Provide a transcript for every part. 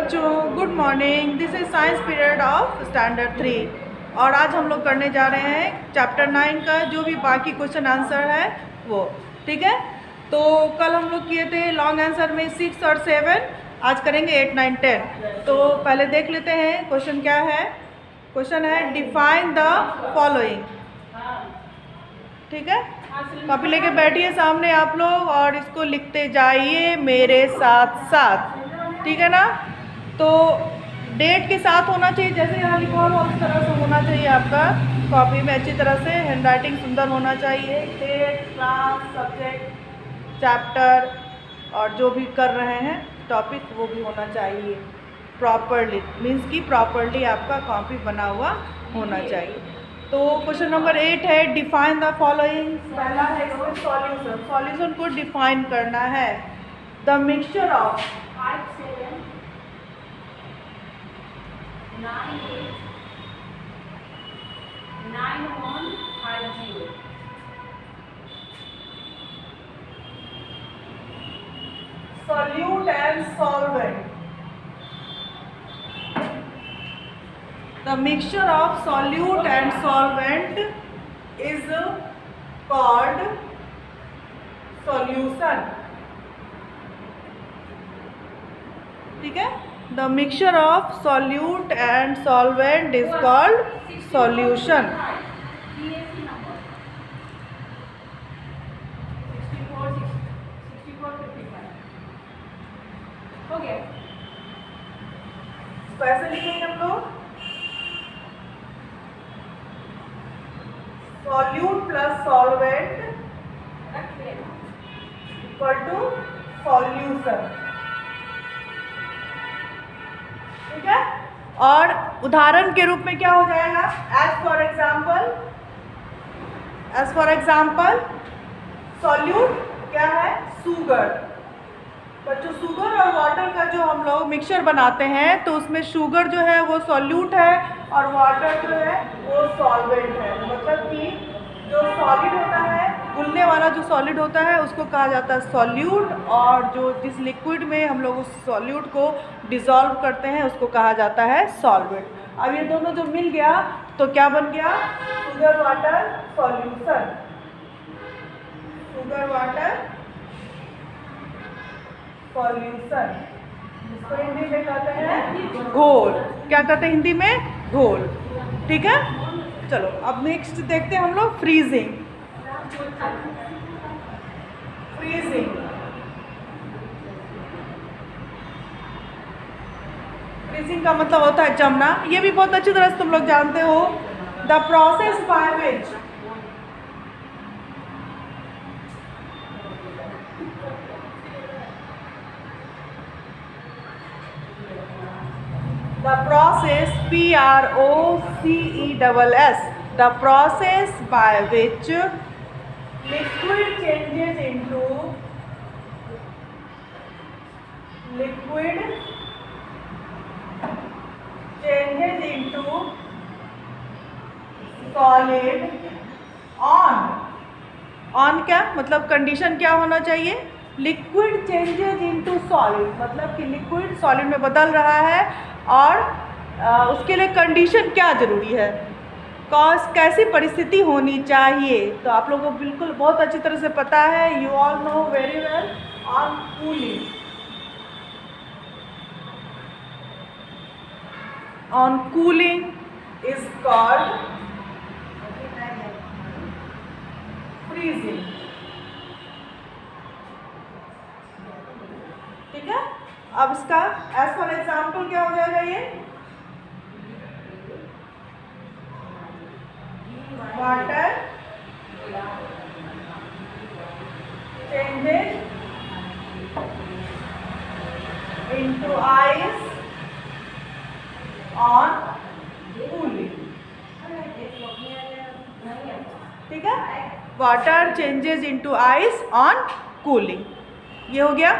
बच्चों, good morning. This is science period of standard 3 और आज हम लोग करने जा रहे हैं चैप्टर 9 का जो भी बाकी क्वेश्चन आंसर है वो। ठीक है, तो कल हम लोग किए थे लॉन्ग आंसर में 6 और 7, आज करेंगे 8, 9, 10। तो पहले देख लेते हैं क्वेश्चन क्या है। क्वेश्चन है डिफाइन द फॉलोइंग। ठीक है, कॉपी लेके बैठिए सामने आप लोग और इसको लिखते जाइए मेरे साथ साथ। ठीक है ना, तो डेट के साथ होना चाहिए, जैसे यहाँ लिखा हुआ उस तरह से होना चाहिए आपका कॉपी में, अच्छी तरह से हैंडराइटिंग सुंदर होना चाहिए। डेट, क्लास, सब्जेक्ट, चैप्टर और जो भी कर रहे हैं टॉपिक वो भी होना चाहिए प्रॉपरली, मीन्स कि प्रॉपरली आपका कॉपी बना हुआ होना चाहिए। तो क्वेश्चन नंबर 8 है डिफाइन द फॉलोइंग। पहला है इसमें सॉल्यूशन। सॉल्यूशन को डिफाइन करना है। The mixture of 5, 7, 9, 8, 9, 1, 5, 0. solute and solvent. The mixture of solute and solvent is called solution. ठीक है, the mixture of solute and solvent is called solution. PAC number 64, 64, 55. हो गया। तो ऐसे लिखेंगे हम लोग solute plus solvent रख लेना। equal to solution। ठीक है, और उदाहरण के रूप में क्या हो जाएगा, एज फॉर एग्जाम्पल सॉल्यूट क्या है, शुगर। बच्चों, शुगर और वाटर का जो हम लोग मिक्सचर बनाते हैं तो उसमें शुगर जो है वो सॉल्यूट है और वाटर जो है वो सॉल्वेंट है। मतलब कि जो सॉलिड होता है, घुलने वाला जो सॉलिड होता है उसको कहा जाता है सॉल्यूट, और जो जिस लिक्विड में हम लोग उस सॉल्यूट को डिसॉल्व करते हैं उसको कहा जाता है सॉल्वेंट। अब ये दोनों जो मिल गया तो क्या बन गया, sugar water solution. Sugar water solution, जिसको हिंदी में कहते हैं घोल। क्या कहते हैं हिंदी में, घोल। ठीक है, चलो अब नेक्स्ट देखते हैं हम लोग फ्रीजिंग। फ्रीजिंग फ्रीजिंग का मतलब होता है जमना। ये भी बहुत अच्छी तरह से तुम लोग जानते हो। The process by which the process PROCESS, the process by which liquid changes into solid on क्या मतलब कंडीशन क्या होना चाहिए, लिक्विड चेंजेज इनटू सॉलिड, मतलब कि लिक्विड सॉलिड में बदल रहा है और उसके लिए कंडीशन क्या ज़रूरी है, कैसी परिस्थिति होनी चाहिए। तो आप लोगों को बिल्कुल बहुत अच्छी तरह से पता है, you all know very well on cooling. On cooling is called freezing. ठीक है, अब इसका एज फॉर एग्जाम्पल क्या हो जाएगा, ये water changes into ice on cooling. ठीक है, water changes into ice on cooling, ये हो गया।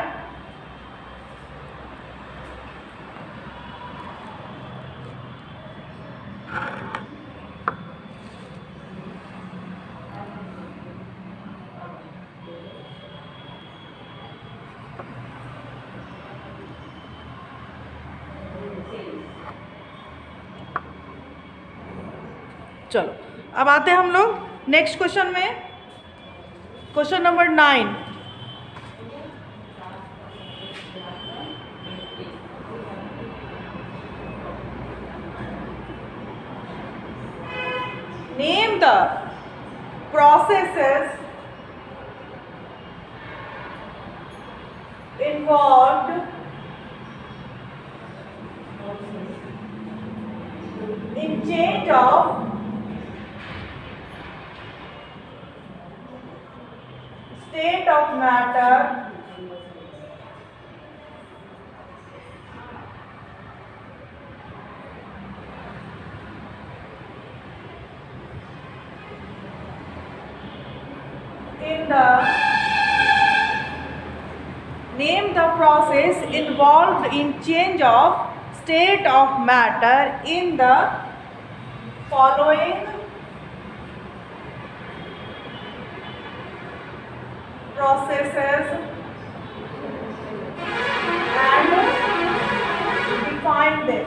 चलो अब आते हैं हम लोग नेक्स्ट क्वेश्चन में, question number 9। Name the processes involved in change of state of matter in the name the process involved in change of state of matter in the following processes and define them।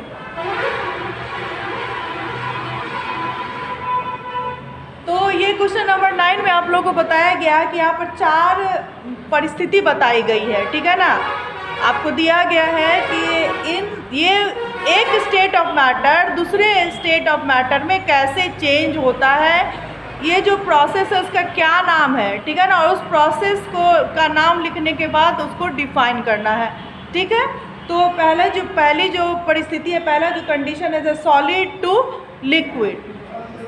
तो ये question number 9 में आप लोगों को बताया गया कि यहाँ पर 4 परिस्थिति बताई गई है, ठीक है ना। आपको दिया गया है कि ये एक स्टेट ऑफ मैटर दूसरे स्टेट ऑफ मैटर में कैसे चेंज होता है, ये जो प्रोसेस है उसका क्या नाम है, ठीक है ना। और उस प्रोसेस का नाम लिखने के बाद उसको डिफाइन करना है, ठीक है। तो पहली जो परिस्थिति है, पहला जो कंडीशन है सॉलिड टू लिक्विड,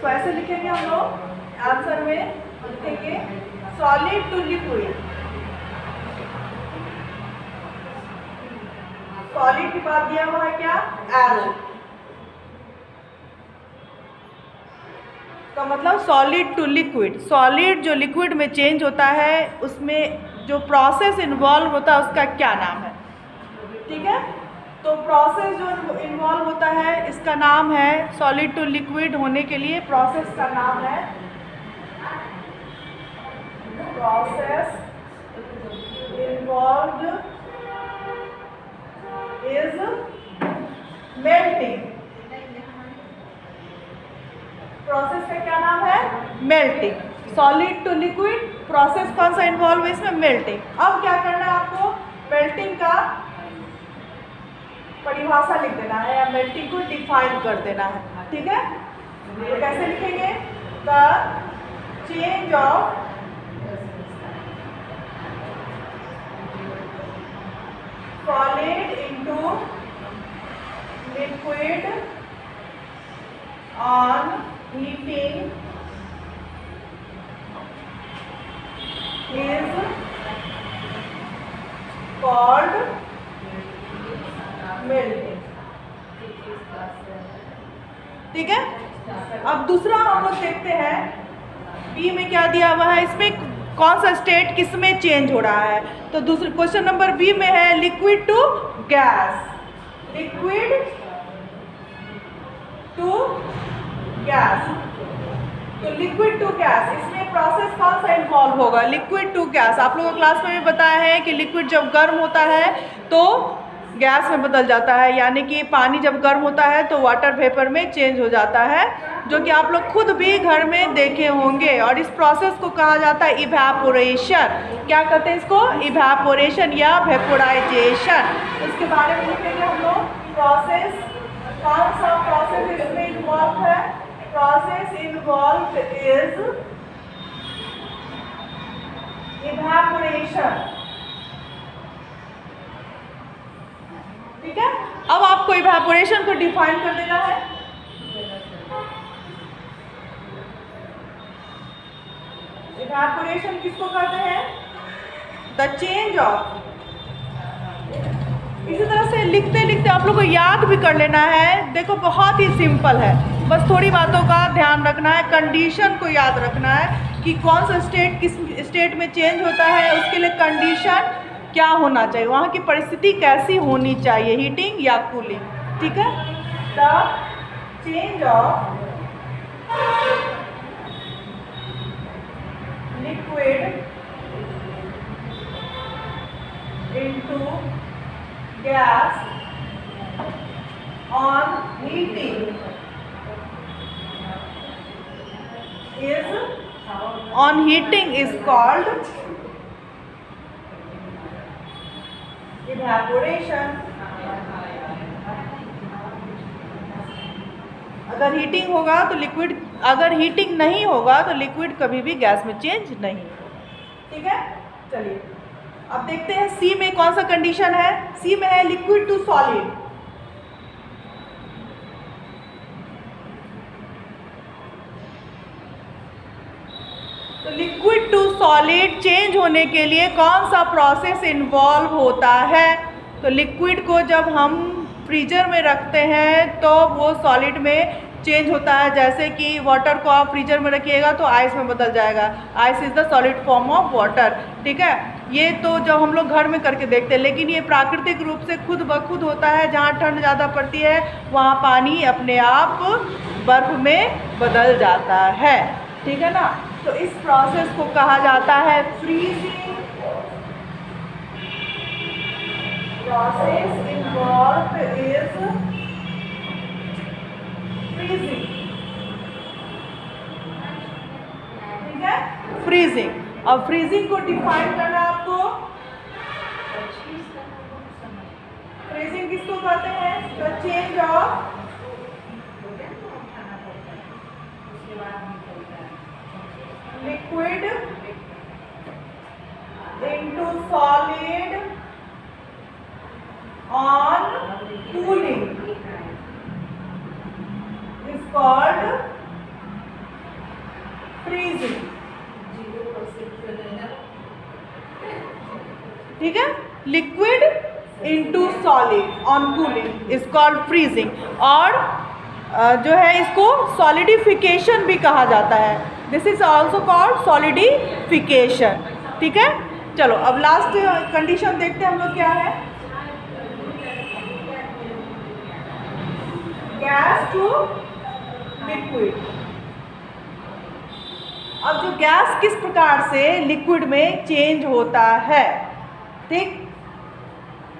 तो ऐसे लिखेंगे हम लोग आंसर में, लिखेंगे सॉलिड टू लिक्विड। सॉलिड के बाद दिया हुआ है क्या, एरो, का मतलब सॉलिड टू लिक्विड। सॉलिड जो लिक्विड में चेंज होता है उसमें जो प्रोसेस इन्वॉल्व होता है उसका क्या नाम है, ठीक है। तो प्रोसेस जो इन्वॉल्व होता है इसका नाम है, सॉलिड टू लिक्विड होने के लिए प्रोसेस का नाम है, process involved is melting. Process का क्या नाम है, melting. Solid to liquid process कौन सा इन्वॉल्व है इसमें, मेल्टिंग। अब क्या करना है आपको, मेल्टिंग का परिभाषा लिख देना है या मेल्टिंग को डिफाइन कर देना है, ठीक है। तो कैसे लिखेंगे, the change of solid into liquid on heating is called melting, ठीक है। अब दूसरा हम लोग देखते हैं, बी में क्या दिया हुआ है, इसमें कौन सा स्टेट किस में चेंज हो रहा है। तो दूसरे क्वेश्चन नंबर बी में है liquid to gas, liquid to gas. तो लिक्विड टू गैस, इसमें प्रोसेस कौन सा इन्वॉल्व होगा, लिक्विड टू गैस। आप लोगों को क्लास में भी बताया है कि लिक्विड जब गर्म होता है तो गैस में बदल जाता है, यानी कि पानी जब गर्म होता है तो वाटर वेपर में चेंज हो जाता है, जो कि आप लोग खुद भी घर में देखे होंगे। और इस प्रोसेस को कहा जाता है इवैपोरेशन। क्या कहते हैं इसको, इवैपोरेशन या वेपोराइजेशन। इसके बारे में लिखेंगे हम लोग, प्रोसेस कौन सा प्रोसेस इसमें इन्वॉल्व है, प्रोसेस इन्वॉल्व इज इवैपोरेशन, ठीक है। अब आपको इवैपोरेशन को डिफाइन कर देना है। इवैपोरेशन किसको कहते हैं, द चेंज ऑफ। इसी तरह से लिखते लिखते आप लोग को याद भी कर लेना है। देखो बहुत ही सिंपल है, बस थोड़ी बातों का ध्यान रखना है, कंडीशन को याद रखना है कि कौन सा स्टेट किस स्टेट में चेंज होता है, उसके लिए कंडीशन क्या होना चाहिए, वहाँ की परिस्थिति कैसी होनी चाहिए, हीटिंग या कूलिंग, ठीक है। The change of liquid into gas on heating is on heating is called evaporation. अगर हीटिंग होगा तो लिक्विड, अगर हीटिंग नहीं होगा तो लिक्विड कभी भी गैस में चेंज नहीं। ठीक है, चलिए अब देखते हैं सी में कौन सा कंडीशन है। सी में है लिक्विड टू सॉलिड। तो लिक्विड टू सॉलिड चेंज होने के लिए कौन सा प्रोसेस इन्वॉल्व होता है? तो लिक्विड को जब हम फ्रीजर में रखते हैं तो वो सॉलिड में चेंज होता है। जैसे कि वाटर को आप फ्रीजर में रखिएगा तो आइस में बदल जाएगा। Ice is the solid form of water. ठीक है, ये तो जब हम लोग घर में करके देखते हैं, लेकिन ये प्राकृतिक रूप से खुद ब खुद होता है। जहाँ ठंड ज़्यादा पड़ती है वहाँ पानी अपने आप बर्फ़ में बदल जाता है। ठीक है ना, तो इस प्रोसेस को कहा जाता है freezing. Process involved is freezing. ठीक है, फ्रीजिंग। अब फ्रीजिंग को डिफाइन करना आपको, फ्रीजिंग किसको कहते हैं? The change of liquid into solid on cooling is called freezing. ठीक है, liquid into solid on cooling is called freezing। और जो है इसको सॉलिडिफिकेशन भी कहा जाता है। This is also called solidification. ठीक है, चलो अब लास्ट कंडीशन देखते हैं हम लोग क्या है। Gas to liquid. अब जो गैस किस प्रकार से लिक्विड में चेंज होता है, ठीक,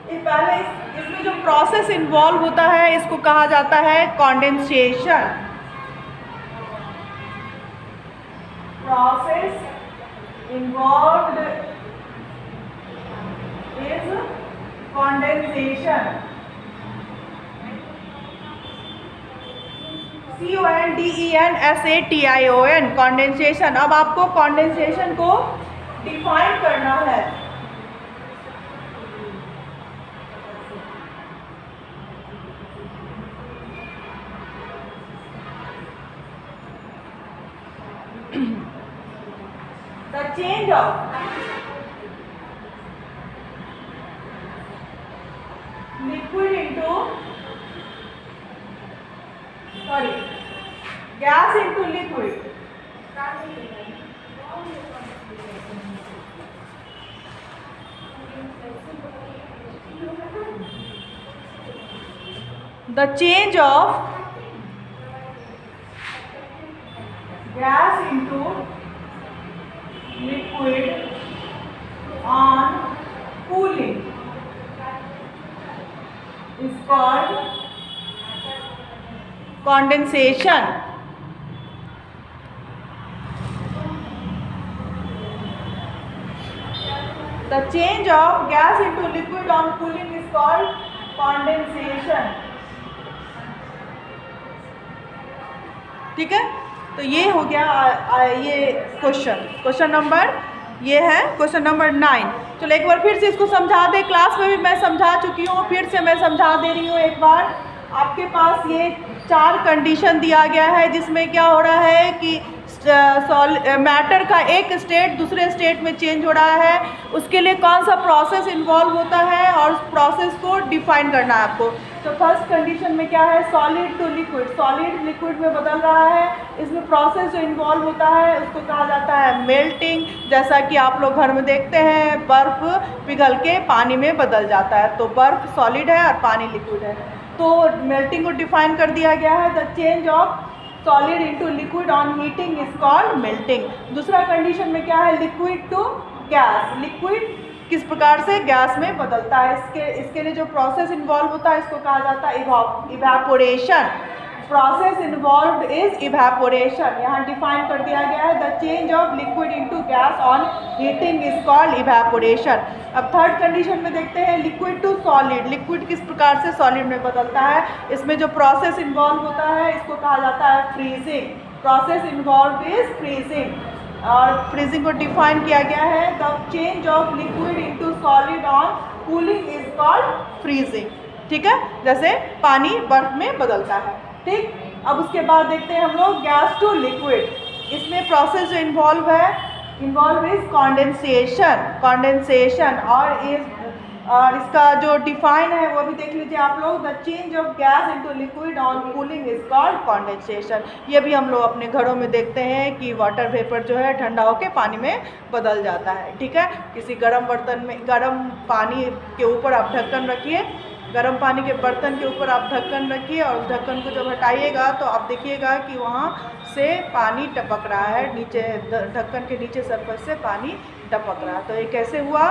पहले इसमें जो प्रोसेस इन्वॉल्व होता है इसको कहा जाता है condensation. Process involved is condensation. CONDENSATION, condensation. अब आपको कॉन्डेंसेशन को डिफाइन करना है। The change of liquid into, sorry, gas into liquid. The change of gas into liquid on cooling is called condensation. The change of gas into liquid on cooling is called condensation. ठीक है, तो ये हो गया ये question number, ये है question number 9। चलो एक बार फिर से इसको समझा दे। क्लास में भी मैं समझा चुकी हूँ, फिर से मैं समझा दे रही हूँ एक बार। आपके पास ये 4 कंडीशन दिया गया है जिसमें क्या हो रहा है कि मैटर का एक स्टेट दूसरे स्टेट में चेंज हो रहा है। उसके लिए कौन सा प्रोसेस इन्वॉल्व होता है और उस प्रोसेस को डिफाइन करना है आपको। तो फर्स्ट कंडीशन में क्या है, solid to liquid, solid liquid में बदल रहा है। इसमें प्रोसेस जो इन्वॉल्व होता है उसको कहा जाता है मेल्टिंग। जैसा कि आप लोग घर में देखते हैं बर्फ़ पिघल के पानी में बदल जाता है, तो बर्फ़ सॉलिड है और पानी लिक्विड है। तो मेल्टिंग को डिफाइन कर दिया गया है। The change of solid into liquid on heating is called melting. दूसरा कंडीशन में क्या है, लिक्विड टू गैस, लिक्विड किस प्रकार से गैस में बदलता है, इसके लिए जो प्रोसेस इन्वॉल्व होता है इसको कहा जाता है evaporation. Process involved is evaporation, यहाँ डिफाइन कर दिया गया है, the change of liquid into gas on heating is called evaporation. अब थर्ड कंडीशन में देखते हैं लिक्विड टू सॉलिड, लिक्विड किस प्रकार से सॉलिड में बदलता है, इसमें जो प्रोसेस इन्वॉल्व होता है इसको कहा जाता है freezing, process involve is freezing. और फ्रीजिंग को डिफाइन किया गया है, the change of liquid into solid on cooling is called freezing, ठीक है, जैसे पानी बर्फ में बदलता है, ठीक। अब उसके बाद देखते हैं हम लोग गैस टू लिक्विड, इसमें प्रोसेस जो इन्वॉल्व इज कॉन्डेंसेशन और इसका जो डिफाइन है वो भी देख लीजिए आप लोग, the change of gas into liquid on cooling is called condensation. ये भी हम लोग अपने घरों में देखते हैं कि वाटर वेपर जो है ठंडा होकर पानी में बदल जाता है, ठीक है। किसी गर्म बर्तन में, गर्म पानी के ऊपर आप ढक्कन रखिए, गर्म पानी के बर्तन के ऊपर आप ढक्कन रखिए और उस ढक्कन को जब हटाइएगा तो आप देखिएगा कि वहाँ से पानी टपक रहा है, नीचे ढक्कन के नीचे सरफेस से पानी टपक रहा है। तो ये कैसे हुआ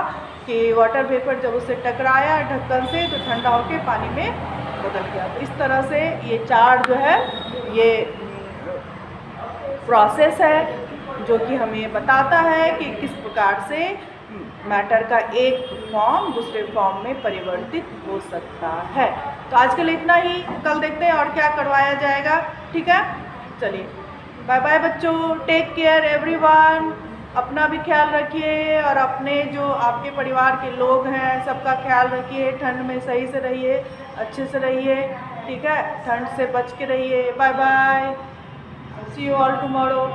कि वाटर वेपर जब उससे टकराया ढक्कन से तो ठंडा होकर पानी में बदल गया। तो इस तरह से ये चार जो है ये प्रोसेस है जो कि हमें बताता है कि किस प्रकार से मैटर का एक फॉर्म दूसरे फॉर्म में परिवर्तित हो सकता है। तो आज के लिए इतना ही, कल देखते हैं और क्या करवाया जाएगा, ठीक है। चलिए बाय बाय बच्चों, टेक केयर एवरीवन, अपना भी ख्याल रखिए और अपने जो आपके परिवार के लोग हैं सबका ख्याल रखिए, ठंड में सही से रहिए, अच्छे से रहिए, ठीक है, ठंड से बच के रहिए। Bye bye, see you all tomorrow.